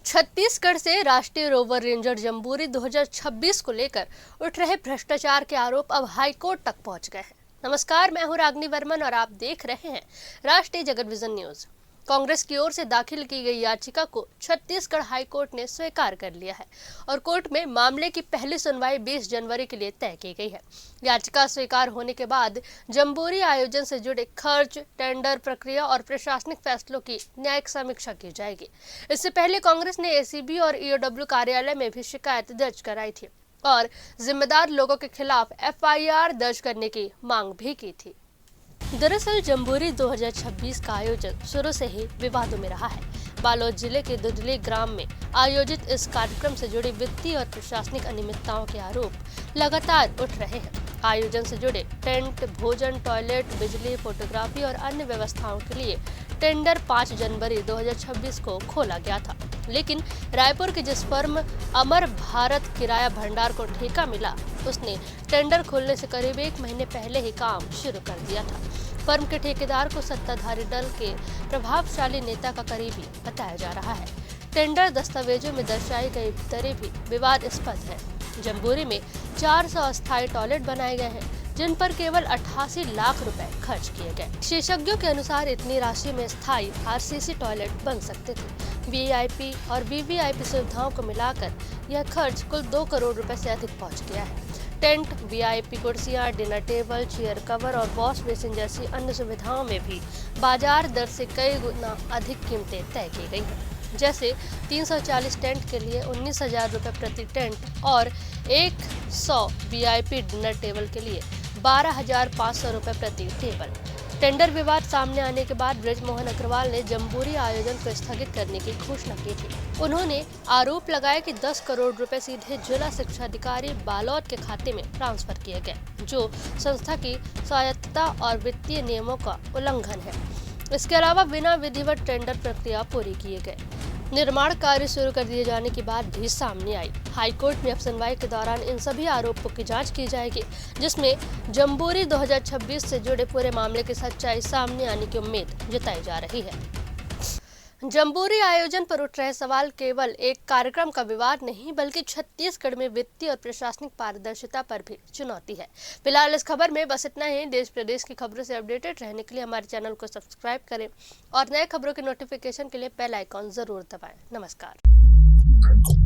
छत्तीसगढ़ से राष्ट्रीय rover ranger jamboree 2026 को लेकर उठ रहे भ्रष्टाचार के आरोप अब हाईकोर्ट तक पहुंच गए हैं। नमस्कार, मैं हूं रागनी वर्मन और आप देख रहे हैं राष्ट्रीय जगत विजन न्यूज। कांग्रेस की ओर से दाखिल की गई याचिका को छत्तीसगढ़ हाईकोर्ट ने स्वीकार कर लिया है और कोर्ट में मामले की पहली सुनवाई 20 जनवरी के लिए तय की गई है। याचिका स्वीकार होने के बाद जम्बूरी आयोजन से जुड़े खर्च, टेंडर प्रक्रिया और प्रशासनिक फैसलों की न्यायिक समीक्षा की जाएगी। इससे पहले कांग्रेस ने एसीबी और ईओडब्ल्यू कार्यालय में भी शिकायत दर्ज कराई थी और जिम्मेदार लोगों के खिलाफ एफआईआर दर्ज करने की मांग भी की थी। दरअसल जम्बूरी 2026 का आयोजन शुरू से ही विवादों में रहा है। बालोद जिले के दुदली ग्राम में आयोजित इस कार्यक्रम से जुड़ी वित्तीय और प्रशासनिक अनियमितताओं के आरोप लगातार उठ रहे हैं। आयोजन से जुड़े टेंट, भोजन, टॉयलेट, बिजली, फोटोग्राफी और अन्य व्यवस्थाओं के लिए टेंडर 5 जनवरी 2026 को खोला गया था, लेकिन रायपुर के जिस फर्म अमर भारत किराया भंडार को ठेका मिला, उसने टेंडर खोलने से करीब 1 महीने पहले ही काम शुरू कर दिया था। फर्म के ठेकेदार को सत्ताधारी दल के प्रभावशाली नेता का करीबी बताया जा रहा है। टेंडर दस्तावेजों में दर्शाई गई दरें भी विवादास्पद है। जम्बूरी में 400 अस्थायी टॉयलेट बनाए गए हैं, जिन पर केवल 88 लाख रुपए खर्च किए गए। विशेषज्ञों के अनुसार इतनी राशि में स्थायी आरसीसी टॉयलेट बन सकते थे। वीआईपी और वीवीआईपी सुविधाओं को मिलाकर यह खर्च कुल 2 करोड़ रुपए से अधिक पहुंच गया है। टेंट, वीआईपी कुर्सियां, डिनर टेबल, चेयर कवर और वॉश बेसिन जैसी अन्य सुविधाओं में भी बाजार दर से कई गुना अधिक कीमतें तय की गई हैं। जैसे 340 टेंट के लिए 19,000 रुपए प्रति टेंट और 100 वीआईपी डिनर टेबल के लिए 12,500 रुपए प्रति टेबल। टेंडर विवाद सामने आने के बाद बृजमोहन अग्रवाल ने जम्बूरी आयोजन को स्थगित करने की घोषणा की थी। उन्होंने आरोप लगाया कि 10 करोड़ रुपए सीधे जिला शिक्षा अधिकारी बालोद के खाते में ट्रांसफर किए गए, जो संस्था की स्वायत्तता और वित्तीय नियमों का उल्लंघन है। इसके अलावा बिना विधिवत टेंडर प्रक्रिया पूरी किए गए। निर्माण कार्य शुरू कर दिए जाने की बात भी सामने आई। हाईकोर्ट में अब सुनवाई के दौरान इन सभी आरोपों की जांच की जाएगी, जिसमें जम्बूरी 2026 से जुड़े पूरे मामले की सच्चाई सामने आने की उम्मीद जताई जा रही है। जम्बूरी आयोजन पर उठ रहे सवाल केवल एक कार्यक्रम का विवाद नहीं, बल्कि छत्तीसगढ़ में वित्तीय और प्रशासनिक पारदर्शिता पर भी चुनौती है। फिलहाल इस खबर में बस इतना ही। देश प्रदेश की खबरों से अपडेटेड रहने के लिए हमारे चैनल को सब्सक्राइब करें और नए खबरों की नोटिफिकेशन के लिए बेल आइकॉन जरूर दबाएं। नमस्कार।